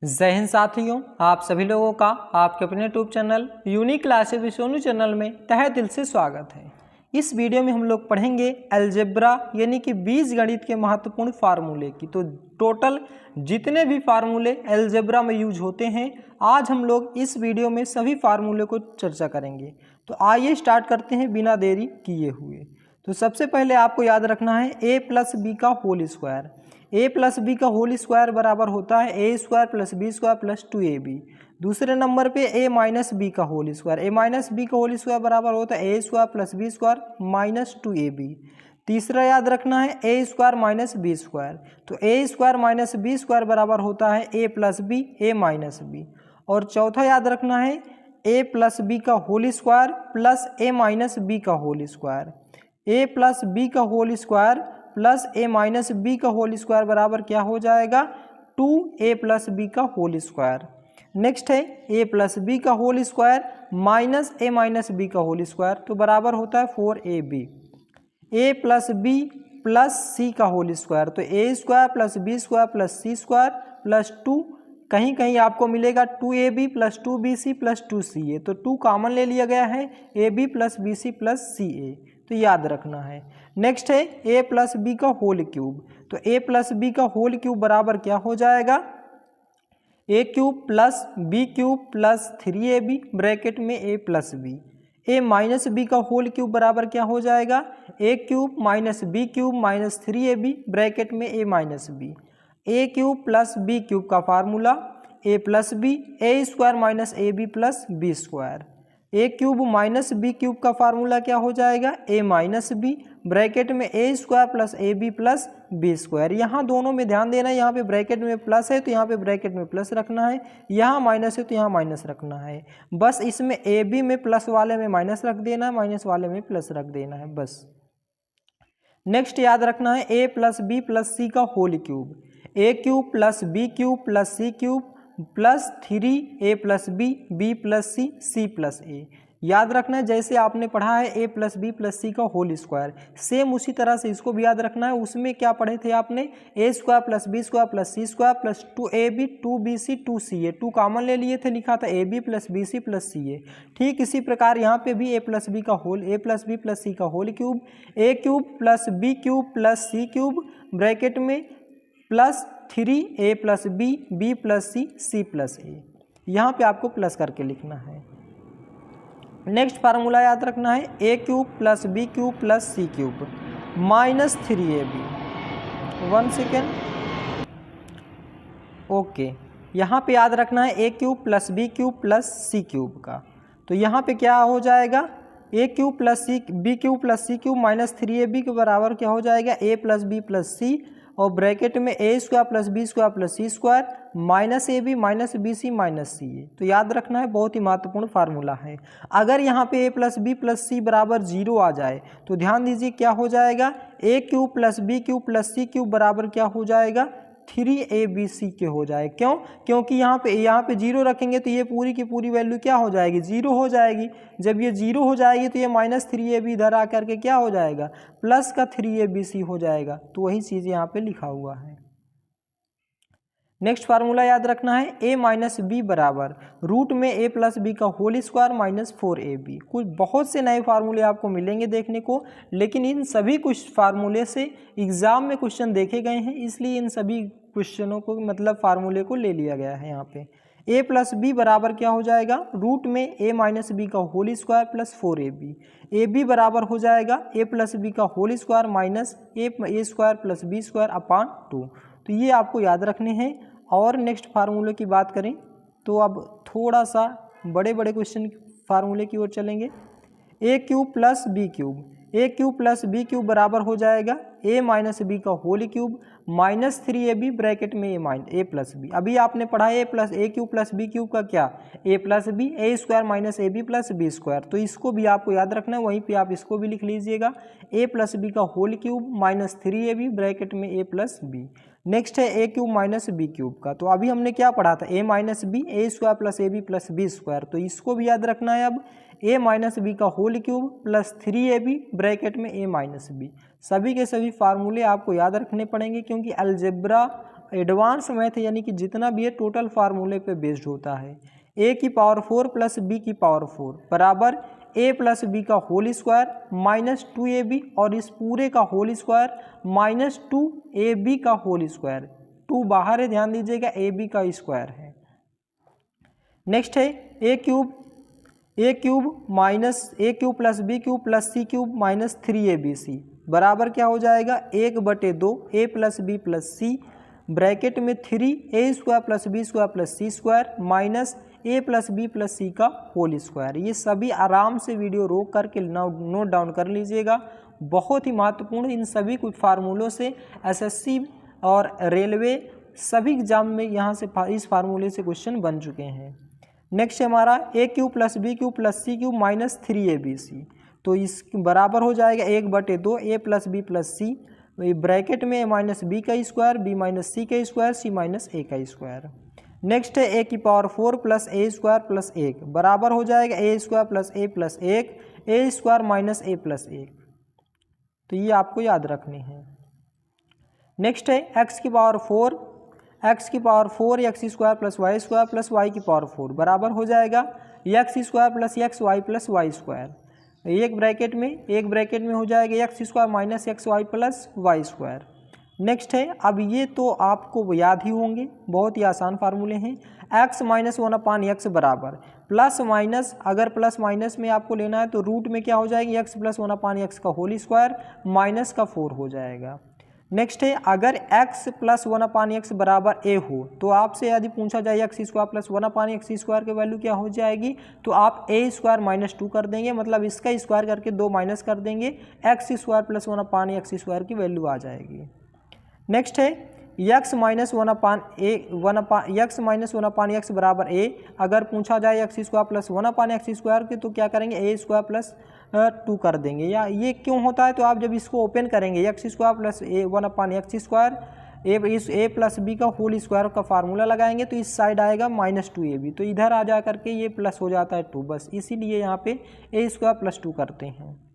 जय हिंद साथियों, आप सभी लोगों का आपके अपने YouTube channel unique classes with Sonu channel में तहे दिल से स्वागत है। इस वीडियो में हम लोग पढ़ेंगे अलजेब्रा यानी कि बीजगणित के महत्वपूर्ण फार्मूले की। तो टोटल जितने भी फार्मूले अलजेब्रा में यूज होते हैं, आज हम लोग इस वीडियो में सभी फार्मूले को चर्चा करेंगे। तो आइए स्टार्ट करते हैं बिना देरी किए हुए। तो सबसे पहले आपको याद रखना है a प्लस बी का whole square. a plus B का होल स्क्वायर बराबर होता है a square plus B square plus 2ab। दूसरे नंबर पे a माइनस बी का whole square, a minus B का होल स्क्वायर बराबर होता है a square plus B square minus 2ab। तीसरा याद रखना है a square minus b square. तो a square minus b square बराबर होता है a plus B a minus B. और चौथा याद रखना है a प्लस बी का whole square plus a minus B का whole square. a plus B का whole square plus a minus B का होल स्क्वायर बराबर क्या हो जाएगा, 2a प्लस बी का होल स्क्वायर। नेक्स्ट है a प्लस बी का whole square minus a minus B का होल स्क्वायर, तो बराबर होता है 4ab। a plus B plus c का होल स्क्वायर, तो a square plus B square plus c square plus 2, कहीं कहीं आपको मिलेगा 2ab plus 2bc plus 2ca, तो 2 कॉमन ले लिया गया है, ab plus bc plus ca, तो याद रखना है। नेक्स्ट है a प्लस बी का होल क्यूब। तो a प्लस बी का होल क्यूब बराबर क्या हो जाएगा, a cube plus B cube plus 3ab bracket में a plus B. a minus B का होल क्यूब बराबर क्या हो जाएगा, a cube minus B cube minus 3ab bracket में a minus B. a cube plus B cube का formula a plus B a square minus A B plus B square. a cube minus B cube का formula क्या हो जाएगा, a minus b bracket में a square plus A B plus B square. यहाँ दोनों में ध्यान देना है, यहाँ पे ब्रैकेट में प्लस है तो यहाँ पे ब्रैकेट में प्लस रखना है, यहाँ माइनस है तो यहाँ माइनस रखना है। बस इसमें ए बी में प्लस वाले में माइनस रख देना है, माइनस वाले में प्लस रख देना है बस। नेक्स्ट याद रखना है a plus B plus C का whole cube. a cube plus B cube plus C cube plus 3a plus B B plus C C plus A. याद रखना है जैसे आपने पढ़ा है a plus B plus C का होल स्क्वायर, सेम उसी तरह से इसको भी याद रखना है। उसमें क्या पढ़े थे आपने, a square plus B square plus C square plus 2ab 2bc 2ca, 2 common ले लिए थे, लिखा था ab plus bc plus ca। ठीक इसी प्रकार यहाँ पे भी a प्लस बी का whole, a plus B plus C का whole cube, a cube plus B cube plus C cube bracket में plus 3a plus B B plus C C plus A. यहाँ पे आपको प्लस करके लिखना है। Next formula याद रखना है a cube plus B cube plus C cube minus 3ab। 1 second, okay. यहाँ पे याद रखना है a cube plus B cube plus C cube का, तो यहाँ पे क्या हो जाएगा, a cube plus C B cube plus C cube minus 3ab के बराबर क्या हो जाएगा, a plus B plus C और ब्रैकेट में a square plus B square plus C square minus A B minus B C minus C A. तो याद रखना है, बहुत ही महत्वपूर्ण फार्मूला है। अगर यहाँ पे a प्लस बी प्लस सी बराबर 0 आ जाए तो ध्यान दीजिए क्या हो जाएगा, a cube plus B cube plus C cube बराबर क्या हो जाएगा, 3abc के हो जाए। क्यों, क्योंकि यहाँ पे 0 रखेंगे तो ये पूरी की पूरी वैल्यू क्या हो जाएगी, 0 हो जाएगी। जब ये 0 हो जाएगी तो ये माइनस 3ab इधर आकर के क्या हो जाएगा, प्लस का 3abc हो जाएगा। तो वही चीज़ यहाँ पे लिखा हुआ है। नेक्स्ट फार्मूला याद रखना है a माइनस बी बराबर रूट में a प्लस बी का होल स्क्वायर माइनस 4ab। कुछ बहुत से नए फार्मूले आपको मिलेंगे देखने को, लेकिन इन सभी कुछ फार्मूले से एग्जाम में क्वेश्चन देखे गए हैं, इसलिए इन सभी क्वेश्चनों को मतलब फार्मूले को ले लिया गया है। यहाँ पे a प्लस बी बराबर क्या हो जाएगा, रूट में a माइनस बी का whole square plus 4ab। A B बराबर हो जाएगा a प्लस बी का whole square minus A square plus B square upon 2। तो ये आपको याद रखने हैं। और नेक्स्ट फार्मूले की बात करें तो अब थोड़ा सा बड़े बड़े क्वेश्चन फार्मूले की ओर चलेंगे। a cube plus B cube, a cube plus B cube बराबर हो जाएगा a माइनस बी का whole cube minus 3ab bracket में a प्लस बी। अभी आपने पढ़ा a cube plus B cube का क्या, a plus B a square minus A B plus B square. तो इसको भी आपको याद रखना है, वहीं पे आप इसको भी लिख लीजिएगा, a प्लस बी का whole cube minus 3ab bracket में a प्लस बी। नेक्स्ट है a cube minus B cube का, तो अभी हमने क्या पढ़ा था, a minus B a square plus A B plus B square. तो इसको भी याद रखना है। अब a माइनस बी का whole cube plus 3ab bracket में a माइनस बी। सभी के सभी फार्मूले आपको याद रखने पड़ेंगे, क्योंकि अलजेब्रा एडवांस मैथ यानी कि जितना भी है टोटल फार्मूले पे बेस्ड होता है। a की पावर 4 प्लस b की पावर 4 बराबर a प्लस बी का होल स्क्वायर माइनस 2ab और इस पूरे का होल स्क्वायर माइनस 2ab का होल स्क्वायर। 2 बाहर है, ध्यान दीजिएगा, ab का स्क्वायर है। नेक्स्ट है a cube minus a cube plus b cube plus c cube minus 3abc बराबर क्या हो जाएगा 1/2 a plus B plus C bracket में 3a square plus B square plus C square minus a plus B plus C का whole square. ये सभी आराम से वीडियो रोक करके नोट डाउन कर लीजिएगा, बहुत ही महत्वपूर्ण। इन सभी कुछ फार्मूलों से एसएससी और रेलवे सभी एग्जाम में यहाँ से इस फार्मूले से क्वेश्चन बन चुके हैं। नेक्स्ट हमारा a cube plus B cube plus C cube minus 3abc, तो इस बराबर हो जाएगा 1/2 a plus B plus C bracket में a माइनस बी का स्क्वायर b माइनस सी का स्क्वायर c माइनस a का स्क्वायर। नेक्स्ट है a की power 4 plus a square plus 1 बराबर हो जाएगा a square plus a plus 1 a square minus a plus 1, तो ये आपको याद रखनी है। नेक्स्ट है x की power 4 x square plus y की पावर 4 बराबर हो जाएगा x square plus xy plus y square. एक ब्रैकेट में हो जाएगा x square minus xy plus y square. Next है, अब ये तो आपको याद ही होंगे, बहुत ही आसान फार्मूले हैं। x माइनस 1/x बराबर प्लस माइनस, अगर प्लस माइनस में आपको लेना है तो रूट में क्या हो जाएगी x प्लस 1/x का होल स्क्वायर माइनस का 4 हो जाएगा। नेक्स्ट है, अगर x प्लस 1/x बराबर a हो तो आपसे यदि पूछा जाए x square plus 1/x square की वैल्यू क्या हो जाएगी, तो आप a स्क्वायर माइनस 2 कर देंगे, मतलब इसका स्क्वायर करके 2 माइनस कर देंगे, x square plus 1/x square की वैल्यू आ जाएगी। नेक्स्ट है x माइनस 1/x बराबर a, अगर पूछा जाए x square plus 1/x square की तो क्या करेंगे a स्क्वायर प्लस 2 कर देंगे। या ये क्यों होता है, तो आप जब इसको ओपन करेंगे x square plus 1/x square a plus B का होल स्क्वायर का फार्मूला लगाएंगे तो इस साइड आएगा माइनस 2ab, तो इधर आ जा करके ये प्लस हो जाता है 2, बस इसीलिए यहाँ पे a स्क्वायर प्लस 2 करते हैं।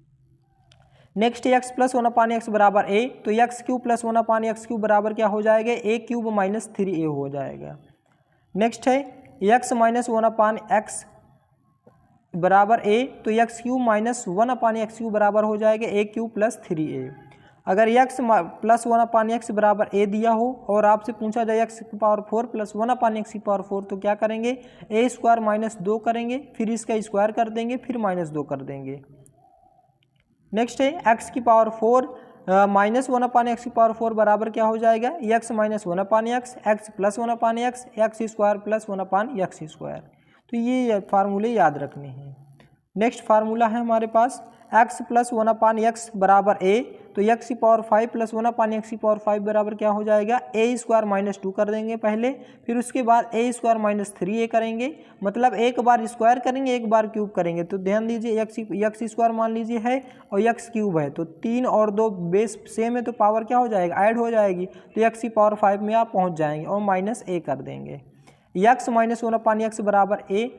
नेक्स्ट x प्लस 1/x बराबर a, तो x cube plus 1/x cube बराबर क्या हो जाएगा a क्यूब माइनस 3a हो जाएगा। नेक्स्ट है x माइनस 1/x बराबर a, तो x cube minus 1/x cube बराबर हो जाएगा a क्यूब प्लस 3a। अगर x प्लस 1/x बराबर a दिया हो और आपसे पूछा जाए x की पावर 4 प्लस 1/x की पावर 4 तो क्या करेंगे a स्क्वायर माइनस 2 करेंगे, फिर इसका स्क्वायर कर देंगे, फिर माइनस 2 कर देंगे। नेक्स्ट है x की पावर 4 माइनस 1/x की पावर 4 बराबर क्या हो जाएगा x minus 1/x x plus 1/x x square plus 1/x square, तो ये फार्मूले याद रखने हैं। नेक्स्ट फार्मूला है हमारे पास x प्लस 1/x बराबर a, तो x की पावर 5 प्लस 1/x की पावर 5 बराबर क्या हो जाएगा a स्क्वायर माइनस 2 कर देंगे पहले, फिर उसके बाद a स्क्वायर माइनस 3a करेंगे, मतलब एक बार स्क्वायर करेंगे एक बार क्यूब करेंगे। तो ध्यान दीजिए x स्क्वायर मान लीजिए है और x क्यूब है, तो 3 और 2 बेस सेम है तो पावर क्या हो जाएगा ऐड हो जाएगी, तो x की पावर 5 में आप पहुँच जाएंगे और माइनस a कर देंगे। x माइनस 1/x बराबर a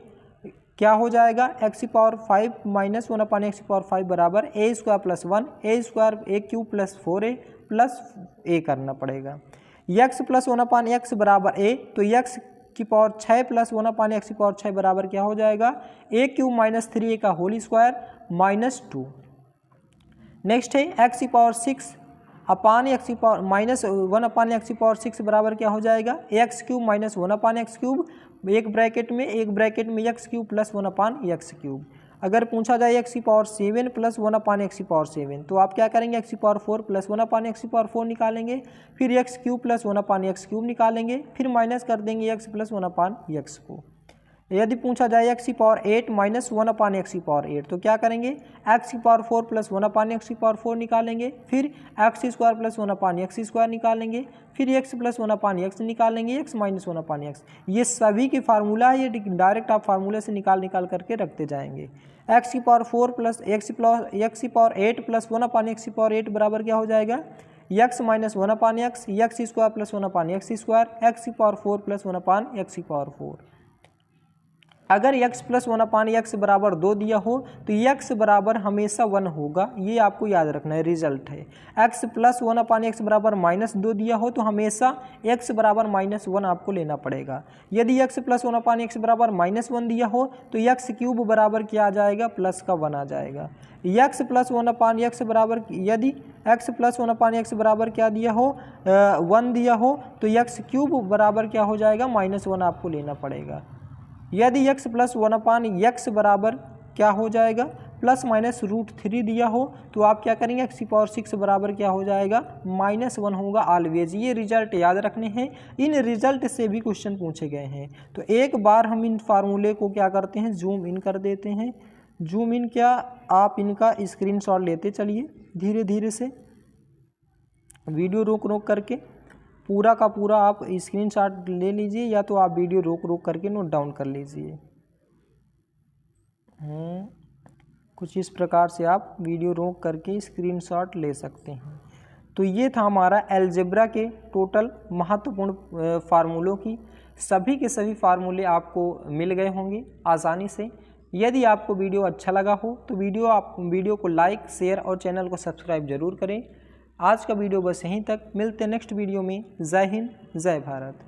क्या हो जाएगा x की पावर 5 माइनस 1/x की पावर 5 बराबर a square plus 1 a square a cube plus 4a plus a करना पड़ेगा। x प्लस 1/x बराबर a, तो x की पावर 6 प्लस 1/x की पावर 6 बराबर क्या हो जाएगा a क्यूब माइनस 3a का होल स्क्वायर माइनस 2। नेक्स्ट है x की पावर 6 अपान x की पावर माइनस 1/x की पावर 6 बराबर क्या हो जाएगा x cube minus 1/x cube, एक ब्रैकेट में x cube plus 1/x cube. अगर पूछा जाए x की पावर 7 प्लस 1/x की पावर 7 तो आप क्या करेंगे x की पावर 4 प्लस 1/x की पावर 4 निकालेंगे, फिर x cube plus 1/x cube निकालेंगे, फिर माइनस कर देंगे x प्लस 1/x को। यदि पूछा जाए x की पावर 8 माइनस 1/x की पावर 8 तो क्या करेंगे x की पावर 4 प्लस 1/x की पावर 4 निकालेंगे, फिर x square plus 1/x square निकालेंगे, फिर x प्लस 1/x निकालेंगे, x माइनस 1/x। ये सभी के फार्मूला है, ये डायरेक्ट आप फार्मूले से निकाल करके रखते जाएंगे। x की पावर 4 प्लस x की पावर 8 प्लस 1/x की पावर 8 बराबर क्या हो जाएगा x minus 1/x x square plus 1/x square x की पावर 4 प्लस 1/x की पावर 4। अगर x प्लस 1/x बराबर 2 दिया हो तो x बराबर हमेशा 1 होगा, ये आपको याद रखना है, रिजल्ट है। x प्लस 1/x बराबर -2 दिया हो तो हमेशा x बराबर -1 आपको लेना पड़ेगा। यदि x प्लस 1/x बराबर -1 दिया हो तो x क्यूब बराबर क्या आ जाएगा, प्लस का 1 आ जाएगा। x प्लस 1/x बराबर, यदि x प्लस 1/x बराबर क्या दिया हो, 1 दिया हो तो x क्यूब बराबर क्या हो जाएगा, -1 आपको लेना पड़ेगा। यदि x प्लस 1/x बराबर क्या हो जाएगा, ±√3 दिया हो तो आप क्या करेंगे, x⁴ बराबर क्या हो जाएगा, -1 होगा ऑलवेज। ये रिजल्ट याद रखने हैं, इन रिजल्ट से भी क्वेश्चन पूछे गए हैं। तो एक बार हम इन फार्मूले को क्या करते हैं, जूम इन कर देते हैं। जूम इन क्या, आप इनका स्क्रीनशॉट लेते चलिए धीरे धीरे से, वीडियो रोक रोक करके पूरा का पूरा आप स्क्रीनशॉट ले लीजिए, या तो आप वीडियो रोक रोक करके नोट डाउन कर लीजिए। कुछ इस प्रकार से आप वीडियो रोक करके स्क्रीनशॉट ले सकते हैं। तो ये था हमारा अलजेब्रा के टोटल महत्वपूर्ण फार्मूलों की, सभी के सभी फार्मूले आपको मिल गए होंगे आसानी से। यदि आपको वीडियो अच्छा लगा हो तो वीडियो को लाइक, शेयर और चैनल को सब्सक्राइब जरूर करें। आज का वीडियो बस यहीं तक, मिलते हैं नेक्स्ट वीडियो में। जय हिंद, जय भारत।